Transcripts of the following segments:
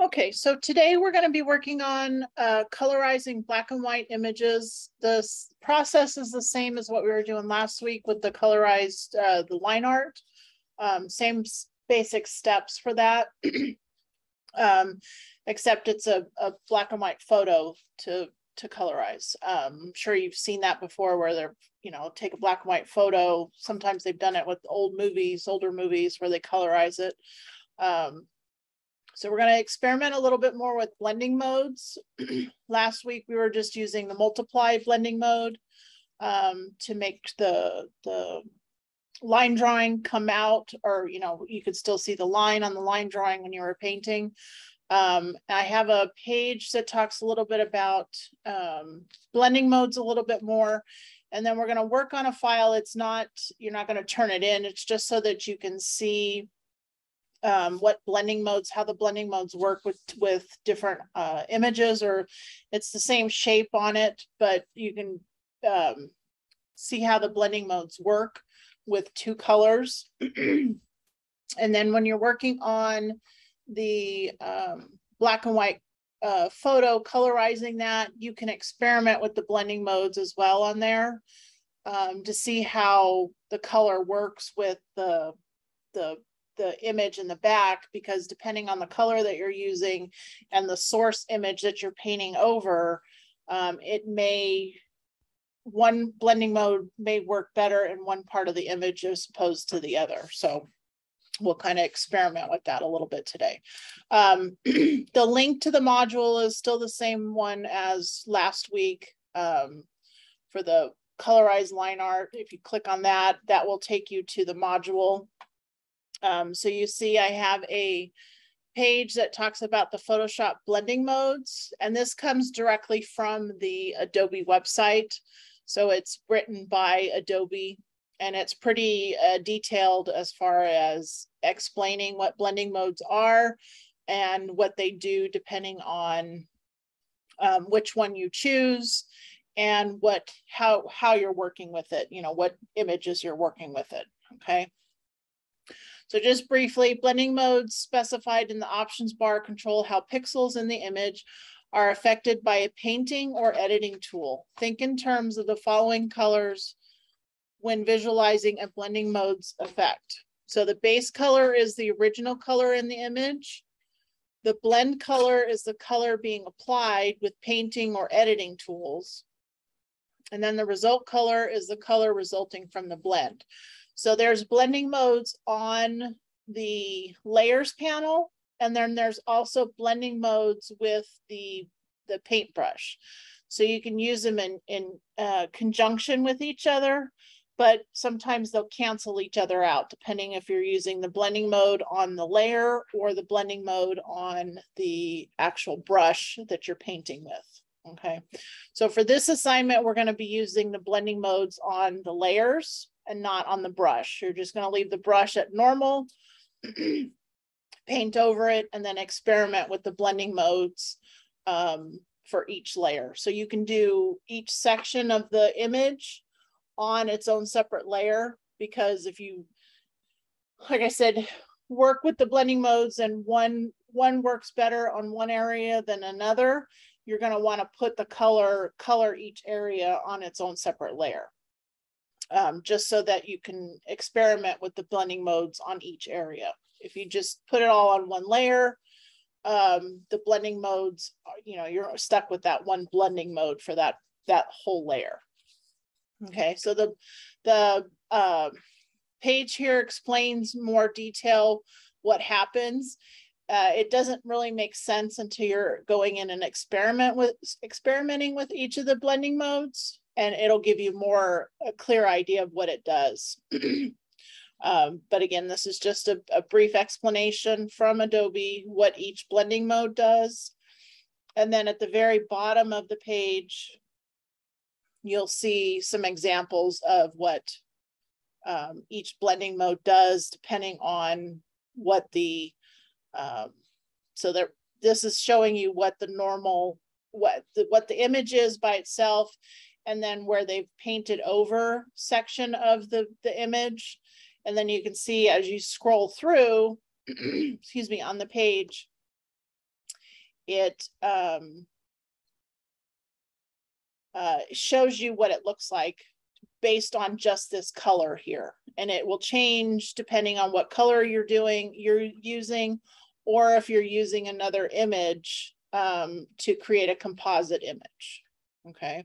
Okay, so today we're going to be working on colorizing black and white images. This process is the same as what we were doing last week with the colorized, the line art. Same basic steps for that, except it's a black and white photo to colorize. I'm sure you've seen that before where they're, take a black and white photo. Sometimes they've done it with older movies where they colorize it. So we're going to experiment a little bit more with blending modes. Last week, we were just using the multiply blending mode to make the line drawing come out, or, you could still see the line on the line drawing when you were painting. I have a page that talks a little bit about blending modes a little bit more. And then we're going to work on a file. You're not going to turn it in. It's just so that you can see what blending modes, how the blending modes work with different images, or it's the same shape on it, but you can see how the blending modes work with two colors. And then when you're working on the black and white photo, colorizing that, you can experiment with the blending modes as well on there to see how the color works with the image in the back, because depending on the color that you're using and the source image that you're painting over, one blending mode may work better in one part of the image as opposed to the other. So we'll kind of experiment with that a little bit today. The link to the module is still the same one as last week for the colorized line art. If you click on that, that will take you to the module. So you see I have a page that talks about the Photoshop blending modes, and this comes directly from the Adobe website. So it's written by Adobe, and it's pretty detailed as far as explaining what blending modes are and what they do depending on which one you choose and how you're working with it, what images you're working with it, okay? So just briefly, blending modes specified in the options bar control how pixels in the image are affected by a painting or editing tool. Think in terms of the following colors when visualizing a blending mode's effect. So the base color is the original color in the image. The blend color is the color being applied with painting or editing tools. And then the result color is the color resulting from the blend. So there's blending modes on the layers panel, and then there's also blending modes with the paintbrush. So you can use them in conjunction with each other, but sometimes they'll cancel each other out depending if you're using the blending mode on the layer or the blending mode on the actual brush that you're painting with. Okay, so for this assignment, we're going to be using the blending modes on the layers and not on the brush. You're just going to leave the brush at normal, paint over it, and then experiment with the blending modes for each layer. So you can do each section of the image on its own separate layer, because if you, like I said, work with the blending modes and one works better on one area than another, you're going to want to put the color each area on its own separate layer. Just so that you can experiment with the blending modes on each area. If you just put it all on one layer, the blending modes, you're stuck with that one blending mode for that whole layer. Okay, so the page here explains more detail what happens. It doesn't really make sense until you're going in and experimenting with each of the blending modes, and it'll give you a clear idea of what it does. But again, this is just a brief explanation from Adobe what each blending mode does. And then at the very bottom of the page, you'll see some examples of what each blending mode does depending on what the, this is showing you what the normal, what the image is by itself, and then where they've painted over section of the image. And then you can see as you scroll through, excuse me, on the page, it shows you what it looks like based on just this color here. And it will change depending on what color you're using, or if you're using another image to create a composite image. Okay.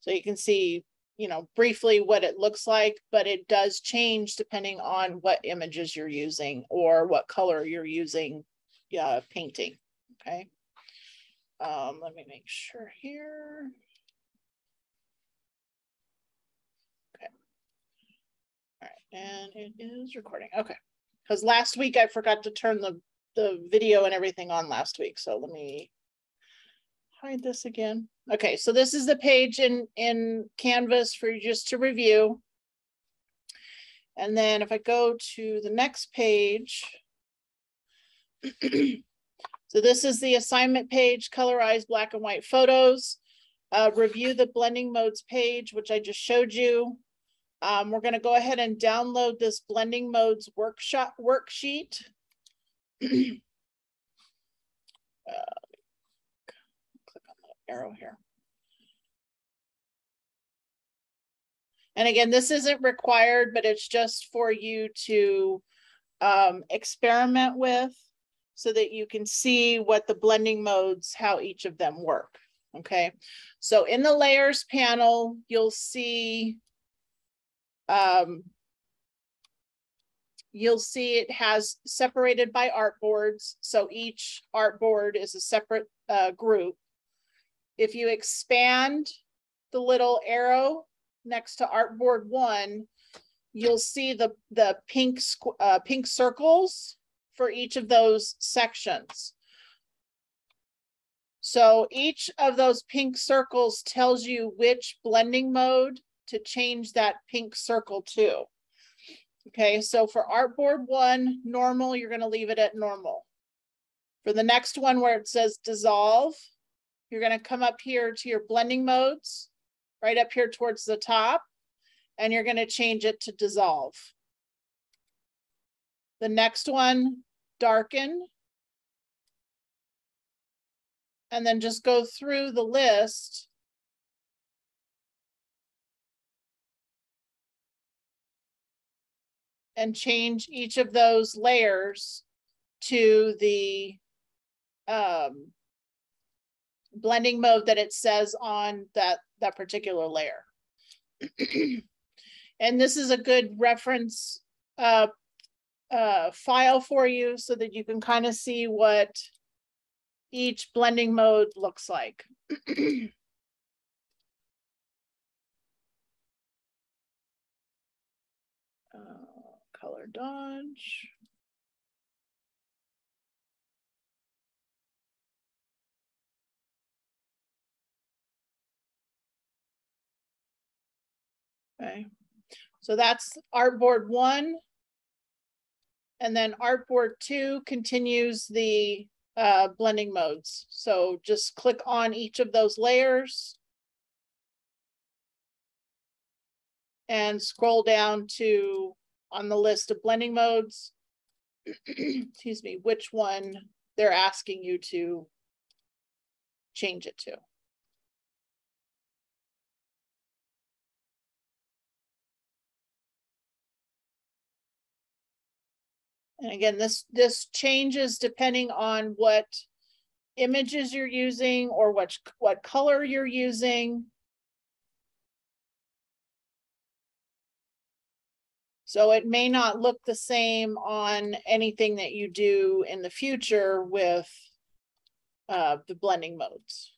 So you can see, you know, briefly what it looks like, but it does change depending on what images you're using or what color you're using painting. Okay. Let me make sure here. Okay. All right, and it is recording. Okay. Because last week I forgot to turn the video and everything on last week. So let me hide this again. Okay, so this is the page in Canvas for you just to review. And then if I go to the next page, so this is the assignment page, colorize black and white photos. Review the blending modes page, which I just showed you. We're going to go ahead and download this blending modes worksheet. Click on the arrow here. And again, this isn't required, but it's just for you to experiment with so that you can see what the blending modes, how each of them work. Okay, so in the layers panel, you'll see it has separated by artboards. So each artboard is a separate group. If you expand the little arrow next to artboard 1, you'll see the pink circles for each of those sections. So each of those pink circles tells you which blending mode to change that pink circle to. Okay, so for artboard 1, normal, you're going to leave it at normal. For the next one where it says dissolve, you're going to come up here to your blending modes, right up here towards the top, and you're going to change it to dissolve. The next one, darken. And then just go through the list and change each of those layers to the blending mode that it says on that particular layer. And this is a good reference file for you so that you can kind of see what each blending mode looks like. Color dodge. Okay, so that's artboard 1. And then artboard 2 continues the blending modes. So just click on each of those layers and scroll down to, on the list of blending modes, excuse me, which one they're asking you to change it to. And again, this changes depending on what images you're using or what color you're using. So it may not look the same on anything that you do in the future with the blending modes.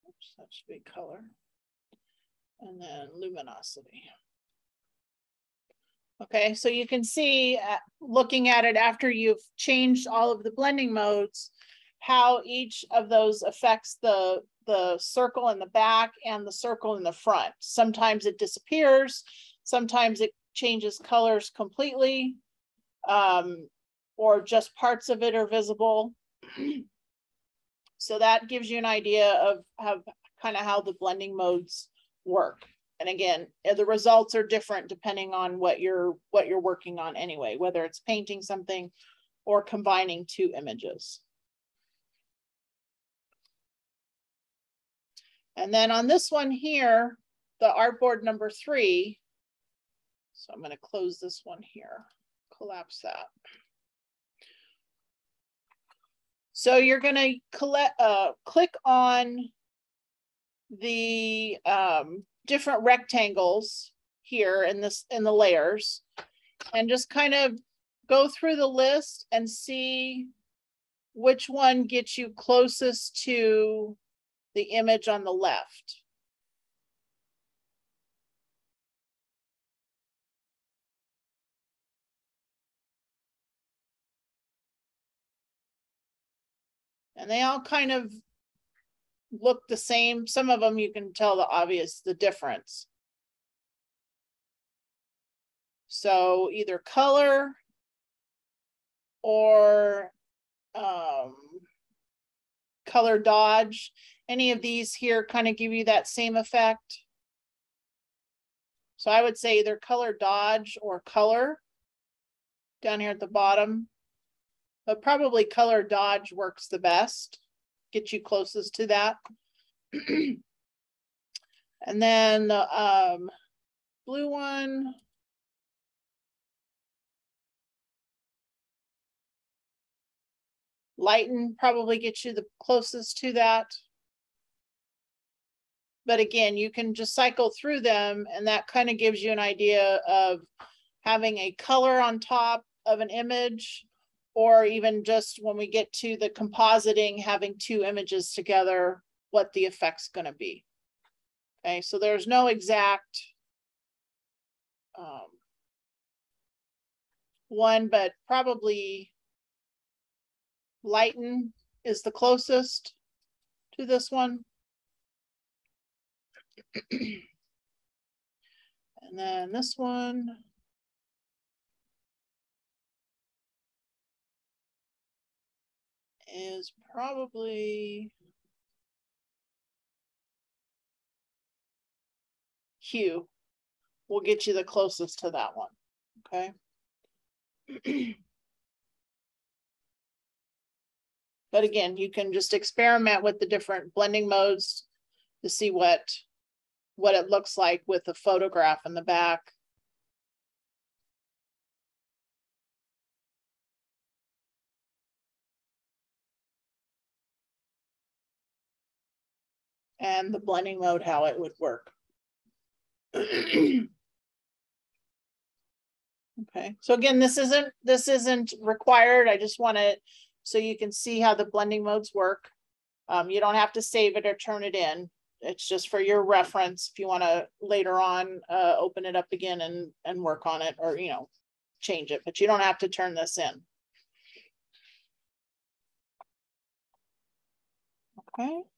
Oops, that should be color. And then luminosity. Okay, so you can see, looking at it after you've changed all of the blending modes, how each of those affects the circle in the back and the circle in the front. Sometimes it disappears, sometimes it changes colors completely. or just parts of it are visible. So that gives you an idea of how the blending modes work. And again, the results are different depending on what you're working on anyway, whether it's painting something or combining two images. And then on this one here, the artboard number 3. So I'm going to close this one here, collapse that. So you're going to click on the different rectangles here in the layers, and just kind of go through the list and see which one gets you closest to the image on the left. And they all kind of look the same. Some of them you can tell the difference. So either color or color dodge, any of these here kind of give you that same effect. So I would say either color dodge or color down here at the bottom, but probably color dodge works the best, get you closest to that. And then the blue one, lighten probably gets you the closest to that. But again, you can just cycle through them, and that kind of gives you an idea of having a color on top of an image, or even just when we get to the compositing, having two images together, what the effect's going to be. Okay, so there's no exact one, but probably lighten is the closest to this one. And then this one, is probably hue. Will get you the closest to that one. Okay. But again, you can just experiment with the different blending modes to see what it looks like with the photograph in the back. And the blending mode, how it would work. Okay, so again, this isn't required. I just want to, so you can see how the blending modes work. You don't have to save it or turn it in. It's just for your reference if you want to later on open it up again and work on it, or change it, but you don't have to turn this in. Okay.